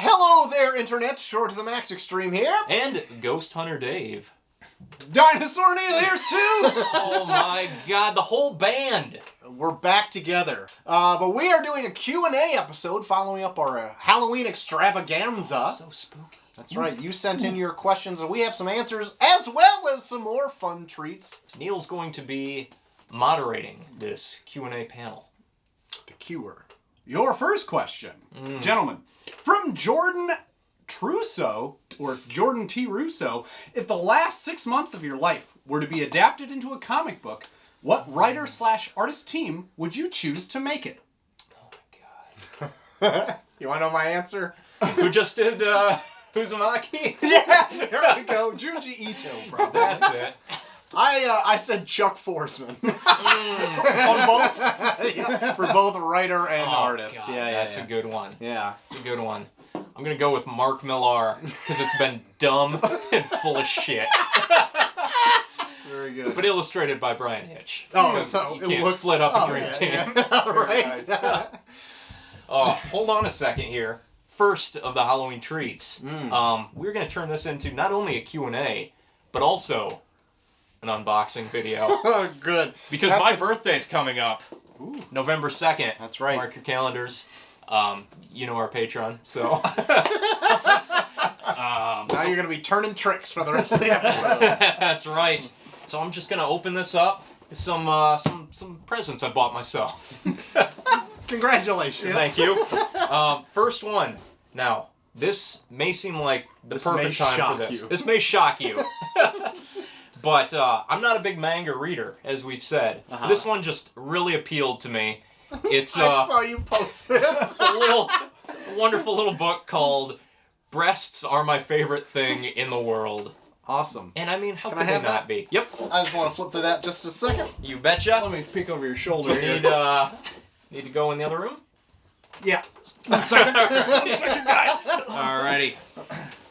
Hello there, Internet. Short to the Max Extreme here. And Ghost Hunter Dave. Dinosaur Neil, here's two! Oh my god, the whole band! We're back together. But we are doing a Q&A episode following up our Halloween extravaganza. So spooky. That's right. You sent in your questions and we have some answers as well as some more fun treats. Neil's going to be moderating this Q&A panel. The Cure. Your first question, gentlemen, from Jordan Trusso, or Jordan T. Russo, if the last 6 months of your life were to be adapted into a comic book, what writer/artist team would you choose to make it? Oh my god. You want to know my answer? Who just did, Uzumaki? Yeah, there we go. Junji Ito, probably. That's it. I said Chuck Forsman. On both? Yeah, for both writer and artist. God, Yeah, that's a good one. Yeah. It's a good one. I'm gonna go with Mark Millar, because it's been dumb and full of shit. Very good. But illustrated by Brian Hitch. Oh, Because so you it can't looks... split up a oh, dream yeah, team. yeah. Right. Nice. Hold on a second here. First of the Halloween treats. We're going to turn this into not only a Q&A, but also an unboxing video. Oh, good. Because That's my the- birthday's coming up. Ooh. November 2nd. That's right. Mark your calendars. You know our Patreon, so... Now you're going to be turning tricks for the rest of the episode. That's right. So I'm just going to open this up with some presents I bought myself. Congratulations. Thank you. First one. Now, this may seem like the This perfect may time shock for this. you. This may shock you. But I'm not a big manga reader, as we've said. Uh-huh. This one just really appealed to me. It's I saw you post this. it's a wonderful little book called Breasts Are My Favorite Thing in the World. Awesome. And I mean, how Can could I have they not that? be? Yep. I just want to flip through that just a second. You betcha. Let me peek over your shoulder here. Need to go in the other room? Yeah. 1 second. 1 second, guys. Alrighty.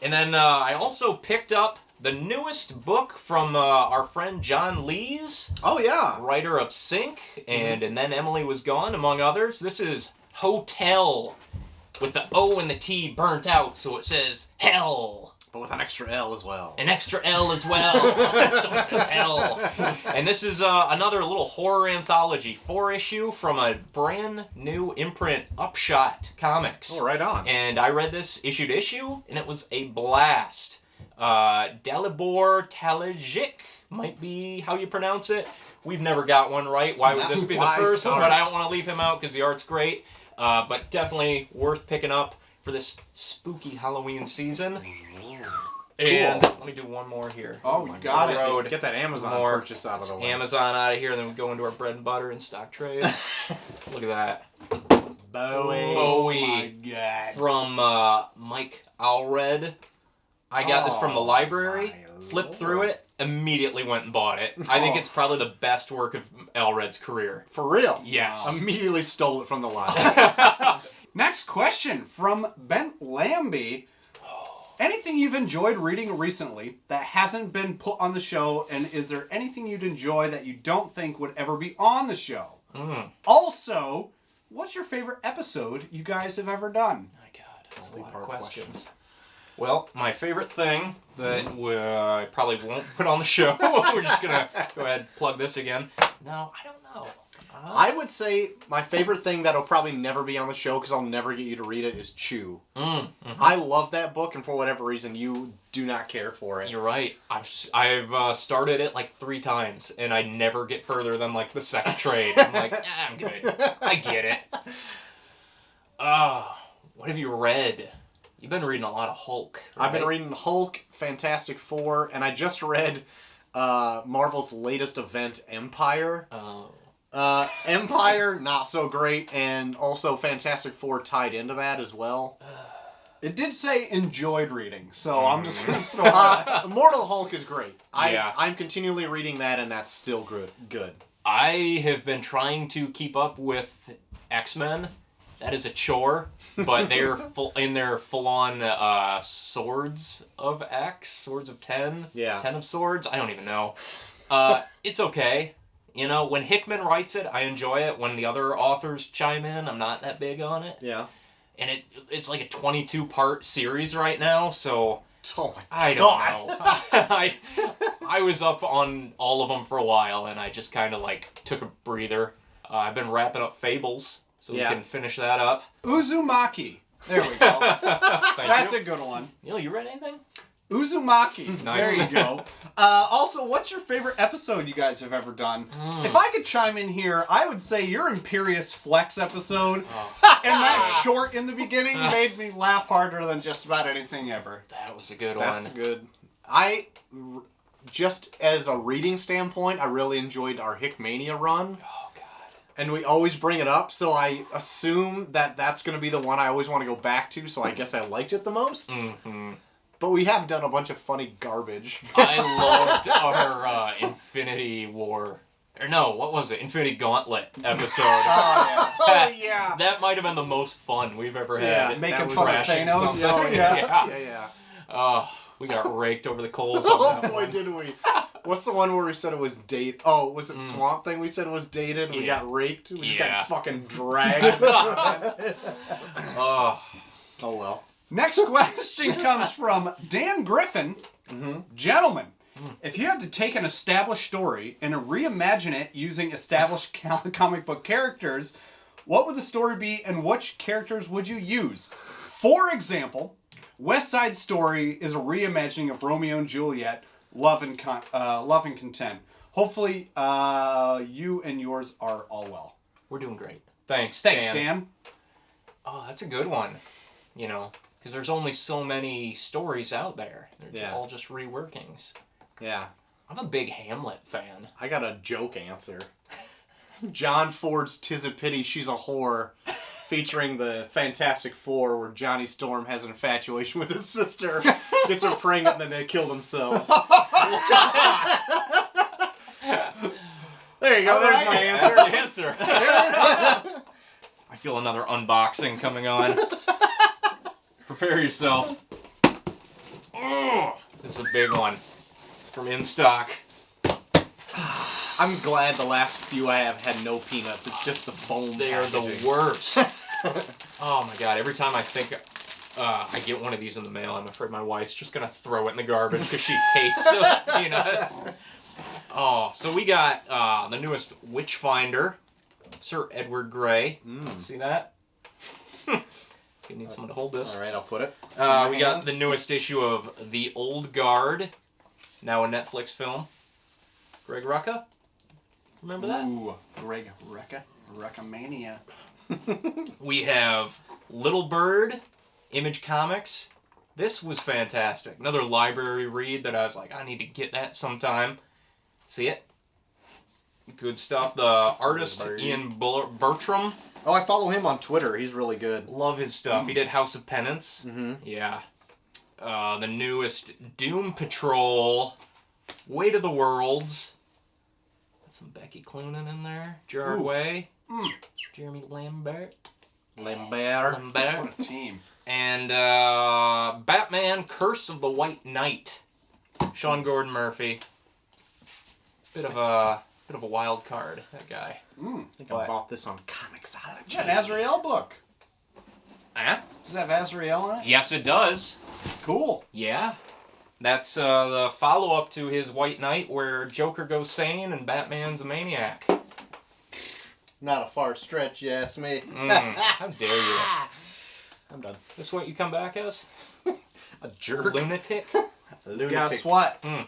And then I also picked up the newest book from our friend John Lees, Oh, yeah. writer of Sync, and Then Emily Was Gone, among others. This is Hotel, with the O and the T burnt out, so it says Hell. But with an extra L as well. An extra L as well, so it says Hell. And this is another little horror anthology, 4-issue from a brand new imprint, Upshot Comics. Oh, right on. And I read this issue to issue, and it was a blast. Dalibor Talajic might be how you pronounce it. We've never got one right. Why would this be the Why first? start? But I don't want to leave him out because the art's great. But definitely worth picking up for this spooky Halloween season. And let me do one more here. Oh, you got it. Road. Get that Amazon More purchase out of the way. Amazon out of here, and then we go into our bread and butter and stock trays. Look at that. Bowie. Oh Bowie. my god. From Mike Allred. I got this from the library, my flipped through lord. it, immediately went and bought it. I think it's probably the best work of Allred's career. For real? Yes. Immediately stole it from the line. Next question from Bent Lambie. Anything you've enjoyed reading recently that hasn't been put on the show, and is there anything you'd enjoy that you don't think would ever be on the show? Also, what's your favorite episode you guys have ever done? My God, that's a lot of Multi-part questions. questions. Well, my favorite thing that I probably won't put on the show, we're just going to go ahead and plug this again. No, I don't know. I would say my favorite thing that'll probably never be on the show because I'll never get you to read it is Chew. I love that book, and for whatever reason, you do not care for it. You're right. I've started it like 3 times, and I never get further than like the second trade. I'm like, I'm good. I get it. What have you read? You've been reading a lot of Hulk. Right? I've been reading Hulk, Fantastic Four, and I just read Marvel's latest event, Empire. Empire, not so great, and also Fantastic Four tied into that as well. It did say enjoyed reading, so I'm just going to throw it. Immortal Hulk is great. Yeah. I'm continually reading that, and that's still good. I have been trying to keep up with X-Men. That is a chore, but they're full-on Swords of X, Swords of 10, Yeah. 10 of Swords. I don't even know. It's okay. You know, when Hickman writes it, I enjoy it. When the other authors chime in, I'm not that big on it. Yeah. and it's like a 22-part series right now, so Oh my I don't know. I was up on all of them for a while, and I just kind of like took a breather. I've been wrapping up Fables, so we can finish that up. Uzumaki. There we go. That's you. a good one. Neil, you read anything? Uzumaki. Nice. There you go. Also, what's your favorite episode you guys have ever done? If I could chime in here, I would say your Imperius Flex episode and that short in the beginning made me laugh harder than just about anything ever. That was a good That's one. good. Just as a reading standpoint, I really enjoyed our Hickmania run. Oh, God. And we always bring it up, so I assume that that's going to be the one I always want to go back to, so I guess I liked it the most. Mm-hmm. But we have done a bunch of funny garbage. I loved our Infinity War. Or no, what was it? Infinity Gauntlet episode. Oh, yeah. That might have been the most fun we've ever had. Yeah, making was fun of crashing Thanos. something. Yeah. We got raked over the coals on Oh that boy, one. did we. What's the one where we said it was date? Oh, was it Swamp Thing we said it was dated? We got raked? We just got fucking dragged. Oh, well. Next question comes from Dan Griffin. Gentlemen, if you had to take an established story and reimagine it using established comic book characters, what would the story be and which characters would you use? For example, West Side Story is a reimagining of Romeo and Juliet, Love and Content. Hopefully, you and yours are all well. we're doing great. Thanks, Dan. Oh, that's a good one. You know, because there's only so many stories out there. They're all just reworkings. Yeah. I'm a big Hamlet fan. I got a joke answer. John Ford's 'Tis a Pity She's a Whore, featuring the Fantastic Four, where Johnny Storm has an infatuation with his sister, gets her pregnant, and then they kill themselves. There you go. There's my answer. That's the answer. I feel another unboxing coming on. Prepare yourself. Oh, this is a big one. It's from In Stock. I'm glad the last few I have had no peanuts. It's just the foam. They are the worst. Oh my god, every time I think I get one of these in the mail, I'm afraid my wife's just going to throw it in the garbage because she hates peanuts. Oh, so we got the newest Witchfinder, Sir Edward Grey. See that? You need someone to hold this. All right, I'll put it. We got the newest issue of The Old Guard, now a Netflix film. Greg Rucka? Remember that? Ooh, Greg Rucka. Ruckamania. We have Little Bird, Image Comics. This was fantastic. Another library read that I was like, I need to get that sometime. See it? Good stuff. The artist, Ian Bertram. Oh, I follow him on Twitter. He's really good. Love his stuff. He did House of Penance. Mm-hmm. Yeah. The newest Doom Patrol, Weight of the Worlds. Got some Becky Cloonan in there. Gerard Way. Jeremy Lambert. Lambert. What a team. And Batman Curse of the White Knight. Sean Gordon Murphy. Bit of a wild card, that guy. I think I bought this on Comixology. Yeah, an Azrael book. Huh? Does it have Azrael in it? Yes, it does. Cool. Yeah. That's the follow-up to his White Knight where Joker goes sane and Batman's a maniac. Not a far stretch, you ask me. How dare you? I'm done. This what you come back as? A jerk. Lunatic? Lunatic. Guess what? Mm.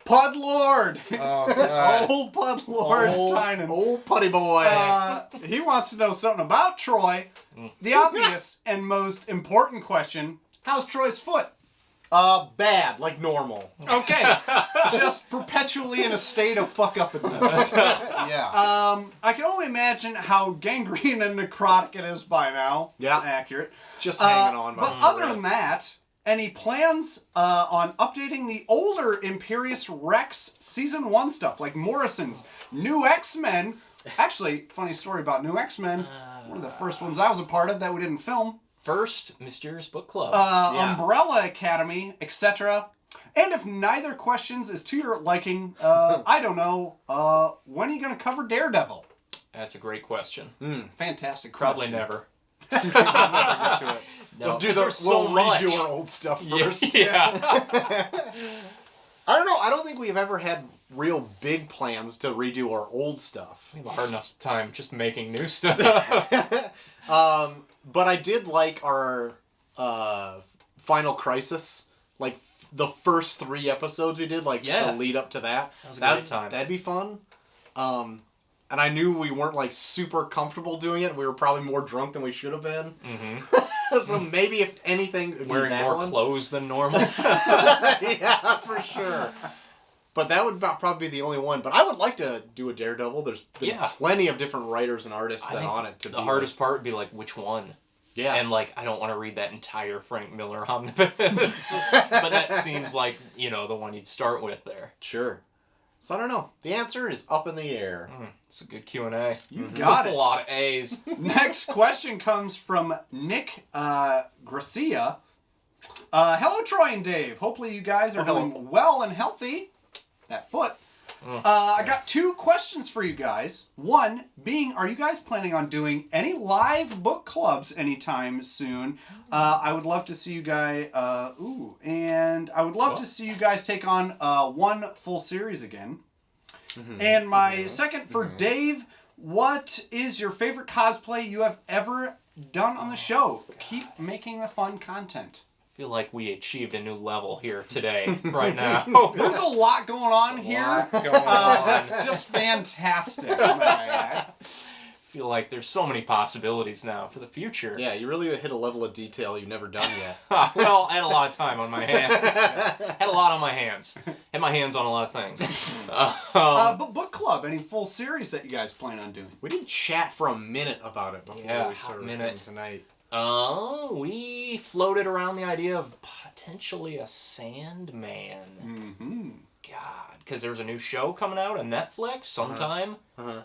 Pud Lord. Oh, God. Old Pud Lord Tynan. Old putty boy. He wants to know something about Troy. The obvious and most important question, how's Troy's foot? Bad, like normal. Okay. Just perpetually in a state of fuck-upness. Yeah. I can only imagine how gangrene and necrotic it is by now. Yeah. Accurate. Just hanging on. But other than that, any plans on updating the older Imperius Rex Season 1 stuff, like Morrison's New X-Men? Actually, funny story about New X-Men. One of the first ones I was a part of that we didn't film. First Mysterious Book Club. Umbrella Academy, etc. And if neither questions is to your liking, I don't know, when are you going to cover Daredevil? That's a great question. Fantastic Probably question. never. We'll never get to it. No, we'll 'cause there's so we'll much. redo our old stuff Yeah, first. yeah. I don't know. I don't think we've ever had real big plans to redo our old stuff. We have a hard enough time just making new stuff. But I did like our Final Crisis, like the first 3 episodes we did, like Yeah. the lead up to that. That was a great time. That'd be fun. And I knew we weren't like super comfortable doing it. We were probably more drunk than we should have been. Mm-hmm. So maybe if anything, it'd be Wearing that more one. clothes than normal. Yeah, for sure. But that would probably be the only one. But I would like to do a Daredevil. There's been plenty of different writers and artists I that think on it. the hardest part would be like, which one? Yeah. And like, I don't want to read that entire Frank Miller omnibus. But that seems like, the one you'd start with there. Sure. So I don't know. The answer is up in the air. It's a good Q&A. You got A it. lot of A's. Next question comes from Nick Gracia. Hello, Troy and Dave. Hopefully you guys are doing well and healthy. That foot. I got 2 questions for you guys. One being, are you guys planning on doing any live book clubs anytime soon? I would love to see you guys. And I would love to see you guys take on one full series again. And my second for Dave, what is your favorite cosplay you have ever done on the show? Keep making the fun content. I feel like we achieved a new level here today, right now. There's a lot going on here. Lot going on. That's just fantastic. might I add. I feel like there's so many possibilities now for the future. Yeah, you really hit a level of detail you've never done yet. Well, I had a lot of time on my hands. Had a lot on my hands. Had my hands on a lot of things. But book club, any full series that you guys plan on doing? We did chat for a minute about it before Yeah, we started minute. tonight. We floated around the idea of potentially a Sandman. Mm-hmm. God, because there's a new show coming out on Netflix sometime,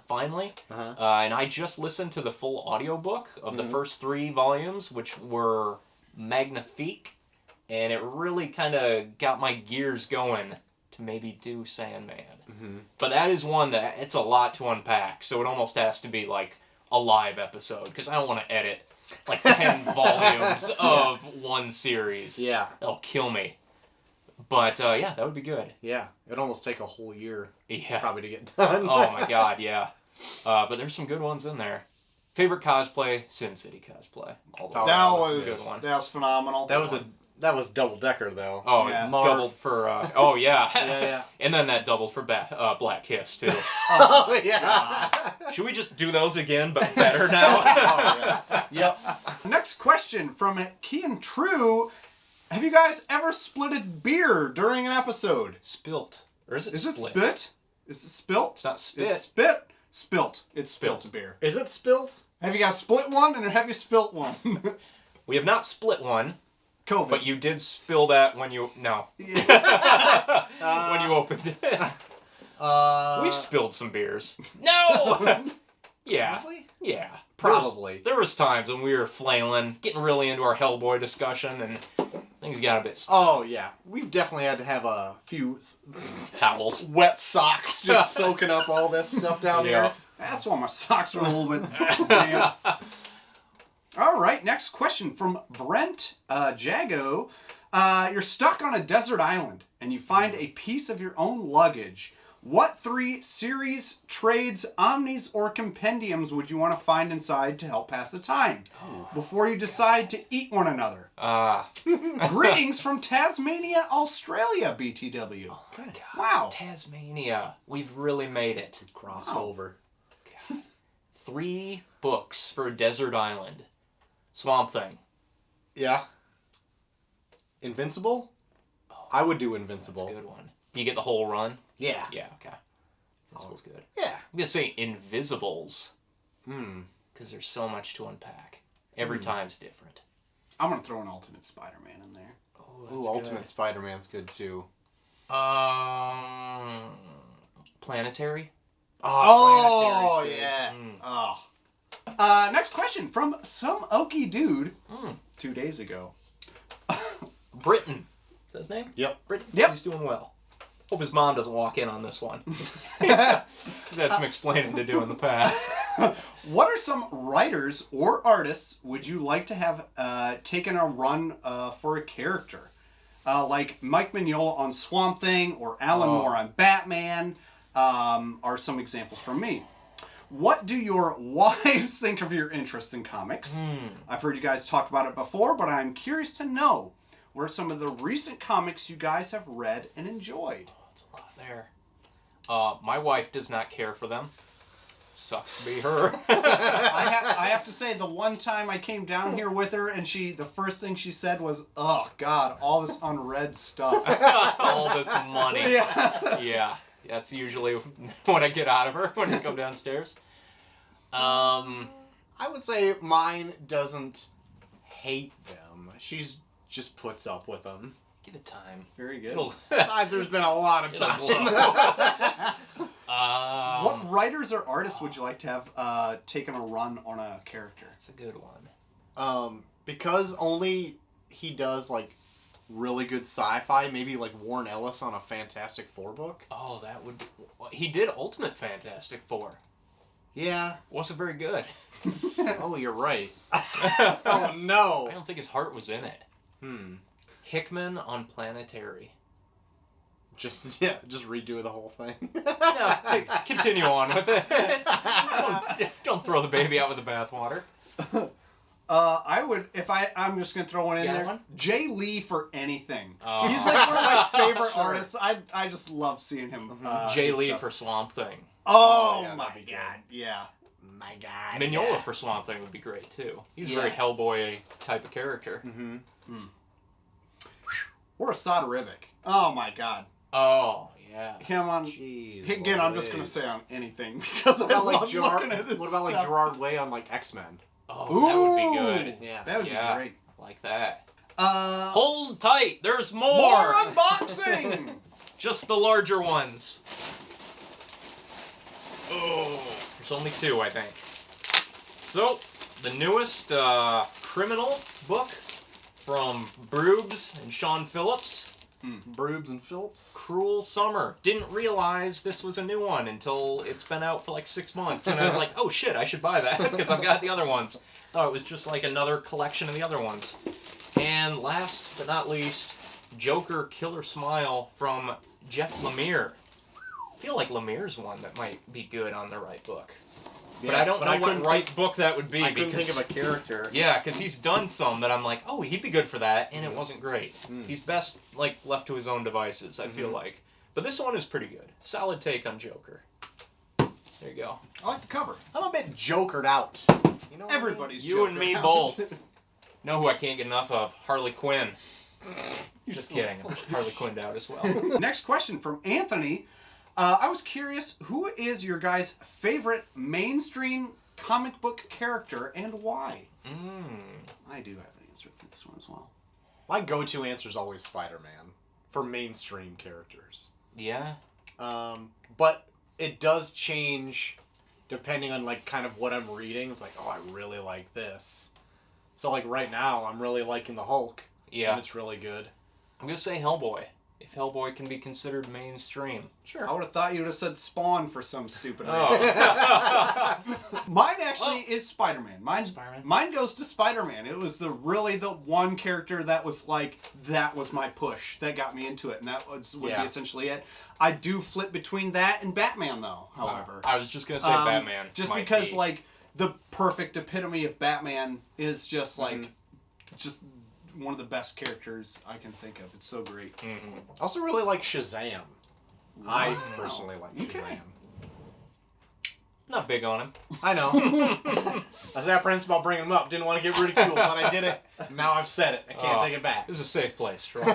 finally. And I just listened to the full audiobook of the first 3 volumes, which were magnifique, and it really kind of got my gears going to maybe do Sandman. But that is one that, it's a lot to unpack, so it almost has to be like a live episode, because I don't want to edit like 10 volumes of one series. Yeah. That'll kill me. But, yeah, that would be good. Yeah. It'd almost take a whole year Yeah. probably to get done. Oh, my God, yeah. But there's some good ones in there. Favorite cosplay? Sin City cosplay. All the way. that a was good one. That was phenomenal. That was double decker though. Oh, Yeah. doubled for, oh, yeah. Yeah. And then that doubled for Black Kiss, too. Oh yeah. Should we just do those again, but better now? Oh yeah. Yep. Next question from Kian True. Have you guys ever splitted beer during an episode? Spilt. Or is it Is it split? spit? Is it spilt? It's not spit. It's spit. Spilt. It's Spilt. spilt beer. Is it spilt? Have you guys split one and have you spilt one? We have not split one, COVID. but you did spill that when you... No. Yeah. When you opened it. We've spilled some beers. No! Yeah. Have we? Yeah. Probably. There was times when we were flailing, getting really into our Hellboy discussion, and things got a bit Oh yeah. We've definitely had to have a few towels. wet socks just soaking up all this stuff down Yeah. here. That's why my socks are a little bit damp. All right, next question from Brent Jago. You're stuck on a desert island and you find a piece of your own luggage. What 3 series, trades, omnis, or compendiums would you want to find inside to help pass the time before you decide to eat one another? Greetings from Tasmania, Australia, BTW. Oh my God. Wow. Tasmania. We've really made it. Crossed Wow. over. 3 books for a desert island. Swamp Thing. Yeah. Invincible? I would do Invincible. That's a good one. You get the whole run? Yeah. Yeah, okay. That sounds good. Yeah. I'm going to say Invisibles, Hmm. because there's so much to unpack. Every time's different. I'm going to throw an Ultimate Spider-Man in there. Oh, Ooh, Ultimate Spider-Man's good too. Planetary? Oh, Planetary's good. yeah. Oh. Next question from some oaky dude 2 days ago. Britain. Is that his name? Yep. Britain? Yep. He's doing well. Hope his mom doesn't walk in on this one. He's had some explaining to do in the past. What are some writers or artists would you like to have taken a run for a character? Like Mike Mignola on Swamp Thing or Alan Moore on Batman are some examples from me. What do your wives think of your interest in comics? I've heard you guys talk about it before, but I'm curious to know what are some of the recent comics you guys have read and enjoyed? Oh, that's a lot there. My wife does not care for them. Sucks to be her. I have to say, the one time I came down here with her, and the first thing she said was, "Oh God, all this unread stuff, all this money." Yeah, that's usually what I get out of her when I come downstairs. I would say mine doesn't hate them. She's just puts up with them. Give it time. Very good. There's been a lot of time. What writers or artists would you like to have taken a run on a character? That's a good one. Because only he does like really good sci-fi, maybe like Warren Ellis on a Fantastic Four book. Oh, that would be... He did Ultimate Fantastic Four. Yeah. Wasn't very good. Oh, you're right. Oh, no. I don't think his heart was in it. Hickman on Planetary. Just redo the whole thing. No, continue on with it. Don't throw the baby out with the bathwater. I would, I'm just going to throw one in there. One? Jay Lee for anything. Oh. He's like one of my favorite artists. I just love seeing him. Jay Lee stuff. for Swamp Thing. Oh, yeah, my that'd be God. good. Yeah. My God. Mignola for Swamp Thing would be great, too. He's a very Hellboy type of character. Or Assad Ribic. Oh, my God. Oh, yeah. Him on... Jeez, Again, I'm just going to say on anything because I love looking at his What about like stuff. Gerard Way on like X-Men? Oh, Ooh, that would be good. Yeah. That would be great. Like that. Hold Hold tight, there's more! more unboxing! Just the larger ones. Oh, there's only 2, I think. So, the newest criminal book from Broobs and Sean Phillips. Broobs and Phillips. Cruel Summer. Didn't realize this was a new one until it's been out for like 6 months. And I was like, oh shit, I should buy that because I've got the other ones. Thought it was just like another collection of the other ones. And last but not least, Joker Killer Smile from Jeff Lemire. I feel like Lemire's one that might be good on the right book. But I don't know what right book that would be. I couldn't think of a character. Yeah, because he's done some that I'm like, oh, he'd be good for that, and it wasn't great. He's best like left to his own devices, I feel like. But this one is pretty good. Solid take on Joker. There you go. I like the cover. I'm a bit jokered out. You know what Everybody's You and jokered me out. both. Know who I can't get enough of? Harley Quinn. Just so kidding. I'm Harley Quinned out as well. Next question from Anthony. I was curious, who is your guys' favorite mainstream comic book character and why? I do have an answer for this one as well. My go-to answer is always Spider-Man for mainstream characters. Yeah. But it does change depending on like kind of what I'm reading. It's like, oh, I really like this. So like right now, I'm really liking the Hulk. Yeah. And it's really good. I'm going to say Hellboy. If Hellboy can be considered mainstream. Sure. I would have thought you would have said Spawn for some stupid reason. Oh. Mine actually is Spider-Man. Spider-Man. Mine goes to Spider-Man. It was really the one character that was like, that was my push that got me into it, and that would be essentially it. I do flip between that and Batman, though, however. I was just going to say Batman. Just might because, be. like, the perfect epitome of Batman is just, like, just one of the best characters I can think of. It's so great. I also really like Shazam. I Wow. personally like Shazam. Okay. Not big on him. I know. I was apprehensive about bringing him up. Didn't want to get ridiculed, but I did it. Now I've said it. I can't take it back. This is a safe place, Troy.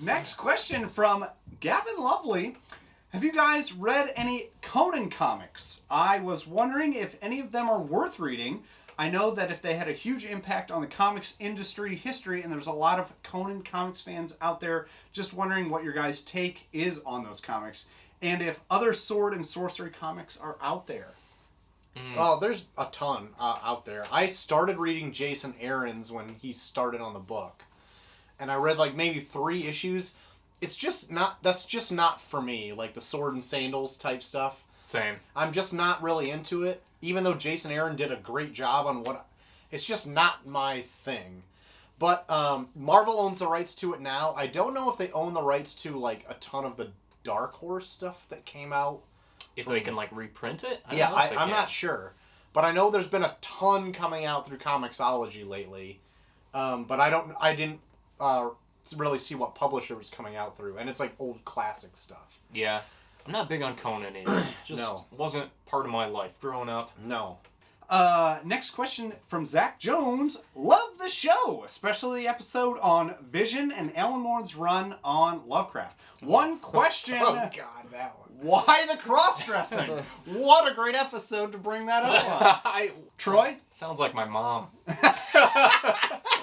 Next question from Gavin Lovely. Have you guys read any Conan comics? I was wondering if any of them are worth reading. I know that if they had a huge impact on the comics industry history, and there's a lot of Conan comics fans out there, just wondering what your guys' take is on those comics, and if other sword and sorcery comics are out there. Oh, there's a ton out there. I started reading Jason Aaron's when he started on the book. And I read like maybe 3 issues. it's just not. That's just not for me. Like the sword and sandals type stuff. Same. I'm just not really into it. Even though Jason Aaron did a great job on what, it's just not my thing. But Marvel owns the rights to it now. I don't know if they own the rights to like a ton of the Dark Horse stuff that came out. If they can like reprint it? I'm not sure. But I know there's been a ton coming out through Comixology lately. But I didn't really see what publisher was coming out through. And it's like old classic stuff. Yeah. I'm not big on Conan either. Just wasn't part of my life growing up. No. Next question from Zach Jones. Love the show, especially the episode on Vision and Alan Moore's run on Lovecraft. One question. Oh, God, that one. Why the cross-dressing? What a great episode to bring that up on. Troy? Sounds like my mom.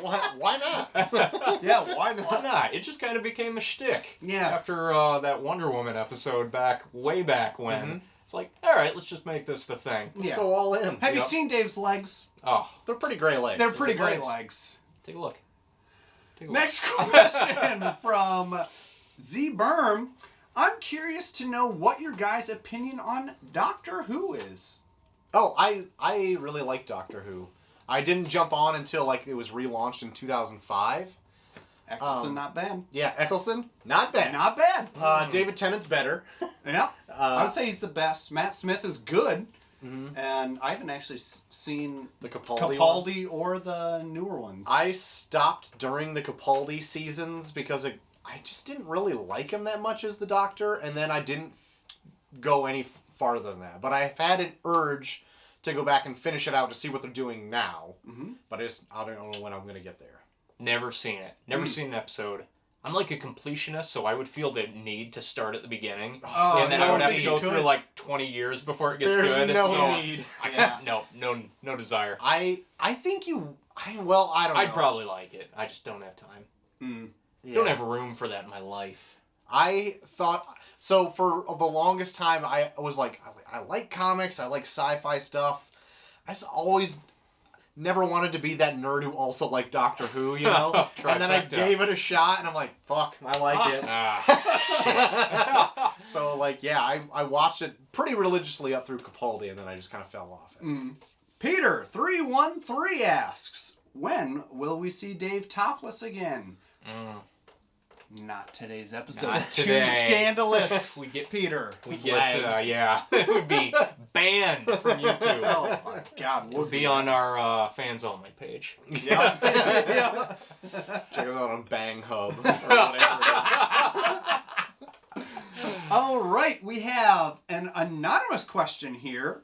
Why not? Yeah, why not? Why not? It just kind of became a shtick. Yeah. After that Wonder Woman episode way back when. Mm-hmm. It's like, all right, let's just make this the thing. Let's go all in. Have you seen Dave's legs? Oh, They're pretty great legs. They're pretty great legs. take a look. Next question from Z Berm. I'm curious to know what your guys' opinion on Doctor Who is. Oh, I really like Doctor Who. I didn't jump on until like it was relaunched in 2005. Eccleston, not bad. Yeah, Eccleston, not bad. Not bad. David Tennant's better. Yeah. I would say he's the best. Matt Smith is good. Mm-hmm. And I haven't actually seen the Capaldi or the newer ones. I stopped during the Capaldi seasons because I just didn't really like him that much as the Doctor, and then I didn't go any farther than that. But I've had an urge to go back and finish it out to see what they're doing now. Mm-hmm. But I don't know when I'm going to get there. Never seen it. Never seen an episode. I'm like a completionist, so I would feel the need to start at the beginning. And then I would have to go through like 20 years before it gets good. There's no need. I can't, no desire. I think you... I don't know. I'd probably like it. I just don't have time. Mm. Yeah. Don't have room for that in my life. I thought... So for the longest time, I was like, I like comics, I like sci-fi stuff. I just always never wanted to be that nerd who also liked Doctor Who, you know? And then I gave it a shot, and I'm like, fuck, I like it. So, like, yeah, I watched it pretty religiously up through Capaldi, and then I just kind of fell off it. Mm. Peter 313 asks, when will we see Dave topless again? Not today's episode. Not Too today. Scandalous. We get Peter. We get yeah. It would be banned from YouTube. Oh my God. We'll be on our fans only page. Yeah. Yeah. Check us out on Bang Hub or whatever it is. All right, we have an anonymous question here.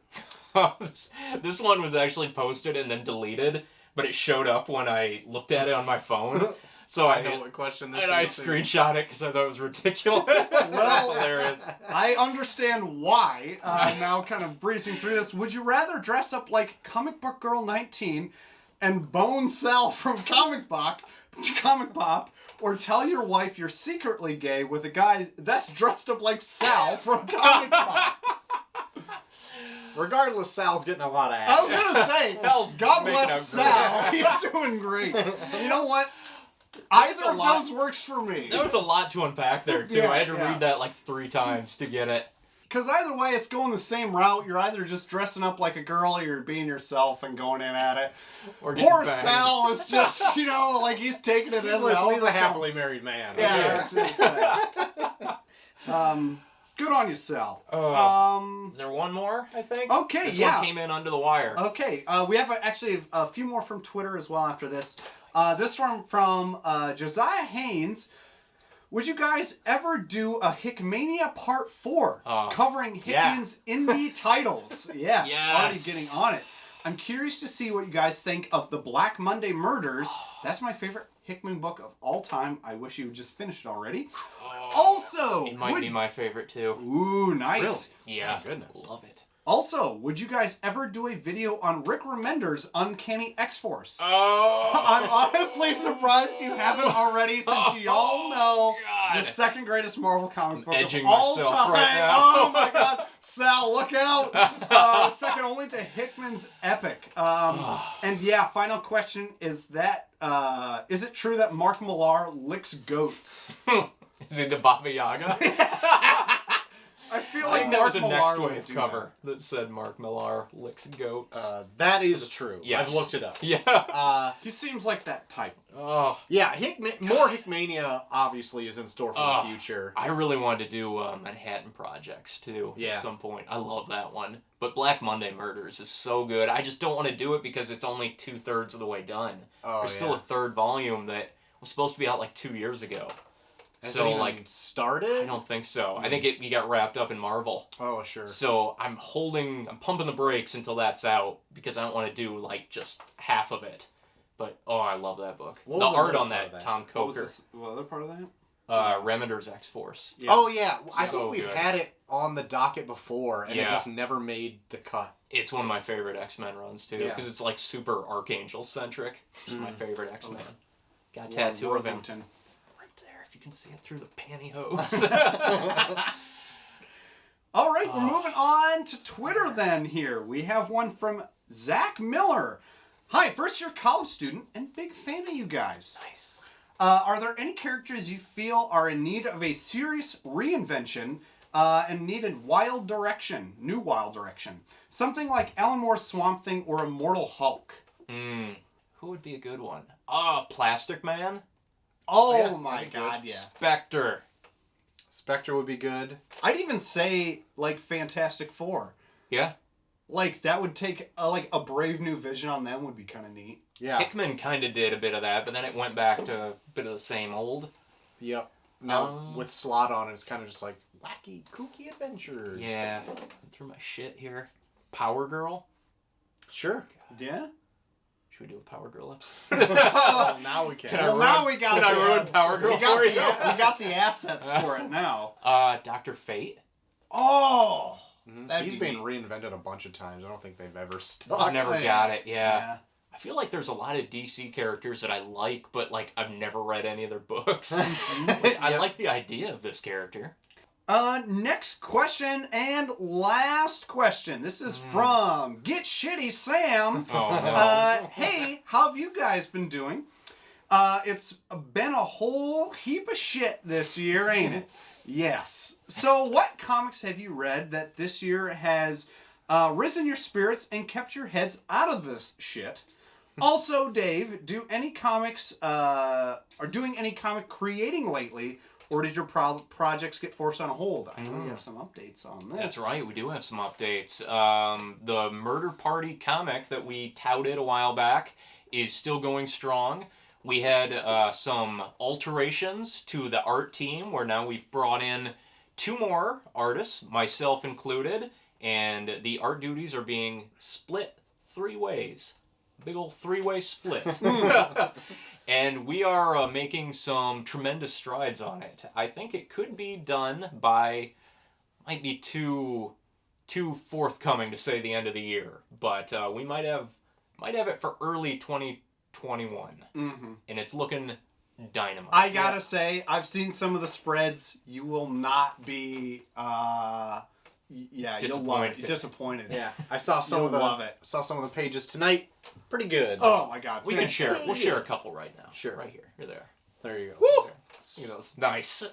This one was actually posted and then deleted, but it showed up when I looked at it on my phone. So I know what question this is. And I screenshot it because I thought it was ridiculous. That's hilarious. I understand why. Now kind of breezing through this. Would you rather dress up like Comic Book Girl 19 and bone Sal from Comic Pop, or tell your wife you're secretly gay with a guy that's dressed up like Sal from Comic Pop? Regardless, Sal's getting a lot of action. I was going to say, God bless Sal. He's doing great. You know what? Either of those works for me. There was a lot to unpack there, too. Yeah, I had to read that like 3 times to get it. Because either way, it's going the same route. You're either just dressing up like a girl or you're being yourself and going in at it. Or Poor banged. Sal is just, like he's taking it as He's a happily married man. Yeah, it's sad. Good on you, Sal. Is there one more, I think? Okay, this yeah. one came in under the wire. Okay, we have actually a few more from Twitter as well after this. This one from Josiah Haynes. Would you guys ever do a Hickmania Part 4 covering Hickman's indie titles? Yes, already getting on it. I'm curious to see what you guys think of the Black Monday Murders. That's my favorite Hickman book of all time. I wish you would just finish it already. Also, it might be my favorite too. Ooh, nice. Really? Yeah. Oh, goodness. Love it. Also, would you guys ever do a video on Rick Remender's Uncanny X-Force? Oh! I'm honestly surprised you haven't already, since you all know the second greatest Marvel comic book of all time. Right now. Oh my God, Sal, look out! Second only to Hickman's Epic. And yeah, final question is that: is it true that Mark Millar licks goats? Is he the Baba Yaga? I feel I like think that was a Mark Next Millar would Wave do cover that said Mark Millar licks goats. That is true. Yes. I've looked it up. Yeah. He seems like that type. Oh, Yeah, more Hickmania obviously is in store for the future. I really wanted to do Manhattan Projects too at some point. I love that one. But Black Monday Murders is so good. I just don't want to do it because it's only 2/3 of the way done. There's still a third volume that was supposed to be out like 2 years ago. Has so it even like started? I don't think so. I think he got wrapped up in Marvel. Oh, sure. So I'm pumping the brakes until that's out because I don't want to do like just half of it. But I love that book. What The was art another on part of that, that? Tom What was Coker. what other part of that? Remender's X-Force. Yeah. Oh yeah, I So think we've good. had it on the docket before, and it Yeah. just never made the cut. It's one of my favorite X-Men runs too Yeah. because it's like super Archangel centric. It's my favorite X-Men. Got a Warren tattoo of him Worthington. right there if you can see it through the pantyhose. All right, we're moving on to Twitter then here. We have one from Zach Miller. Hi, first-year college student and big fan of you guys. Nice. Are there any characters you feel are in need of a serious reinvention and needed new wild direction? Something like Alan Moore's Swamp Thing or Immortal Hulk. Who would be a good one? Plastic Man? Oh yeah, my that'd be god, good. yeah. Spectre. Spectre would be good. I'd even say, like, Fantastic Four. Yeah. Like, that would take, a brave new vision on them would be kind of neat. Yeah. Hickman kind of did a bit of that, but then it went back to a bit of the same old. Yep. Now with Slot on it, it's kind of just like wacky, kooky adventures. Yeah. Through my shit here. Power Girl? Sure. Yeah? Should we do a Power Girl episode? Well, now we can. Can I Well, ruin- now we got Can I the, ruin Power Girl we got for the, you? we got the assets for it now. Dr. Fate? Oh! That'd He's be been neat. reinvented a bunch of times. I don't think they've ever stuck. I never yeah. got it, yeah. I feel like there's a lot of DC characters that I like, but like I've never read any of their books. I like the idea of this character. Next question and last question. This is from Get Shitty Sam. Oh, no. Hey, how have you guys been doing? It's been a whole heap of shit this year, ain't it? Yes. So what comics have you read that this year has risen your spirits and kept your heads out of this shit? Also, Dave, do any comics are doing any comic creating lately, or did your projects get forced on hold? I know you have some updates on this. That's right, we do have some updates. The Murder Party comic that we touted a while back is still going strong. We had some alterations to the art team where now we've brought in 2 more artists, myself included, and the art duties are being split 3 ways. Big old 3-way split. And we are making some tremendous strides on it. I think it could be done by, might be too forthcoming to say the end of the year, but we might have it for early 2021. Mm-hmm. And it's looking dynamite. I gotta say, I've seen some of the spreads. You will not be, you'll love it. Disappointed. Yeah, I saw some of the love it. saw some of the pages tonight. Pretty good. Oh my god. We can share. We'll share a couple right now. Sure. Right here. You're there. There you go. Woo! Look at those. Nice.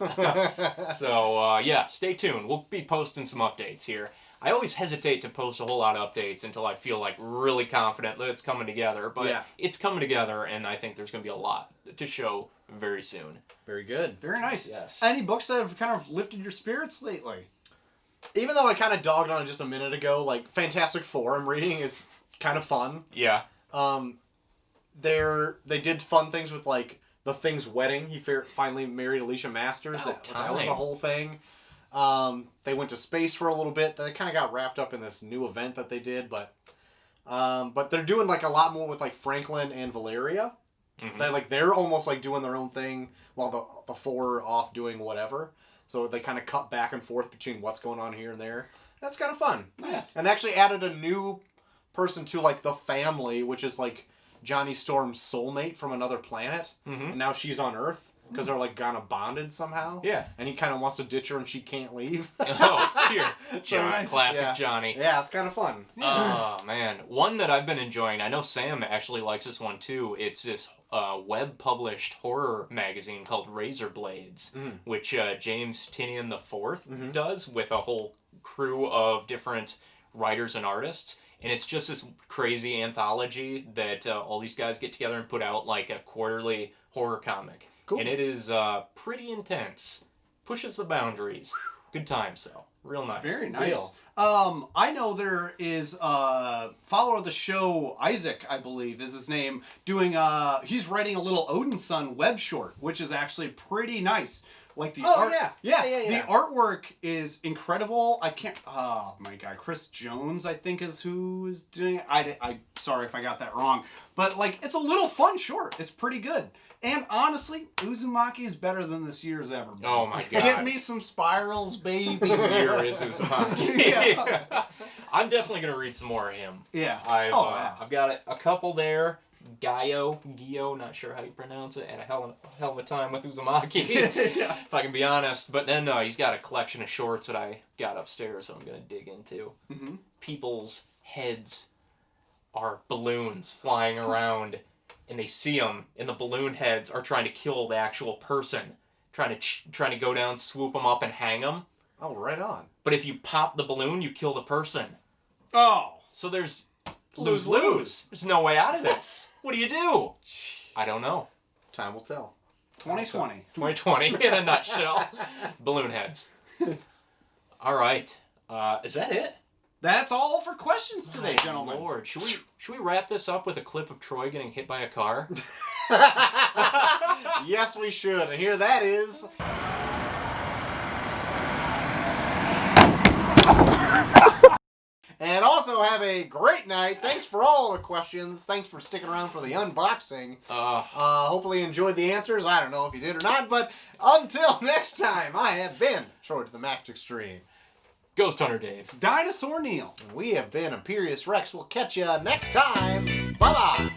So, stay tuned. We'll be posting some updates here. I always hesitate to post a whole lot of updates until I feel like really confident that it's coming together. But it's coming together, and I think there's going to be a lot to show very soon. Very good. Very nice. Yes. Any books that have kind of lifted your spirits lately? Even though I kind of dogged on it just a minute ago, like Fantastic Four I'm reading is kind of fun. Yeah. They did fun things with like the Thing's wedding. He finally married Alicia Masters. That was a whole thing. They went to space for a little bit. They kind of got wrapped up in this new event that they did, but they're doing like a lot more with like Franklin and Valeria. Mm-hmm. They're almost like doing their own thing while the four are off doing whatever. So they kind of cut back and forth between what's going on here and there. That's kind of fun. Nice. And they actually added a new person to like the family, which is like Johnny Storm's soulmate from another planet. Mm-hmm. And now she's on Earth because they're like kind of bonded somehow. Yeah. And he kind of wants to ditch her and she can't leave. Oh, dear. nice. Classic Yeah. Johnny. Yeah, it's kind of fun. Oh, man. One that I've been enjoying, I know Sam actually likes this one too. It's this web-published horror magazine called Razor Blades, which James Tinian IV does with a whole crew of different writers and artists. And it's just this crazy anthology that all these guys get together and put out like a quarterly horror comic. Cool. And it is pretty intense. Pushes the boundaries. Good times, though. Real nice. Very nice. Deal. I know there is a follower of the show, Isaac, I believe is his name, doing he's writing a little Odin Son web short, which is actually pretty nice. Like the art, yeah. The artwork is incredible. I can't. Oh my god, Chris Jones, I think is who is doing it. I sorry if I got that wrong, but like it's a little fun short. It's pretty good. And honestly, Uzumaki is better than this year's ever been. Oh my god. Get me some spirals, baby. This year is Uzumaki. Yeah. I'm definitely gonna read some more of him. Yeah. I've got a couple there. Gio, not sure how you pronounce it, and a hell of a time with Uzumaki, Yeah. if I can be honest. But then he's got a collection of shorts that I got upstairs, so I'm gonna dig into. Mm-hmm. People's heads are balloons flying around, and they see them, and the balloon heads are trying to kill the actual person, trying to go down, swoop them up, and hang them. Oh, right on. But if you pop the balloon, you kill the person. Oh. So there's lose-lose. lose-lose. There's no way out of this. What do you do? I don't know. Time will tell. 2020. 2020 in a nutshell. Balloon heads. All right. Is that it? That's all for questions today, My gentlemen. Lord, should we wrap this up with a clip of Troy getting hit by a car? Yes, we should. And here that is. And also have a great night. Thanks for all the questions. Thanks for sticking around for the unboxing. Hopefully you enjoyed the answers. I don't know if you did or not, but until next time, I have been Troy to the Max Extreme. Ghost Hunter Dave. Dinosaur Neil. And we have been Imperius Rex. We'll catch you next time. Bye-bye.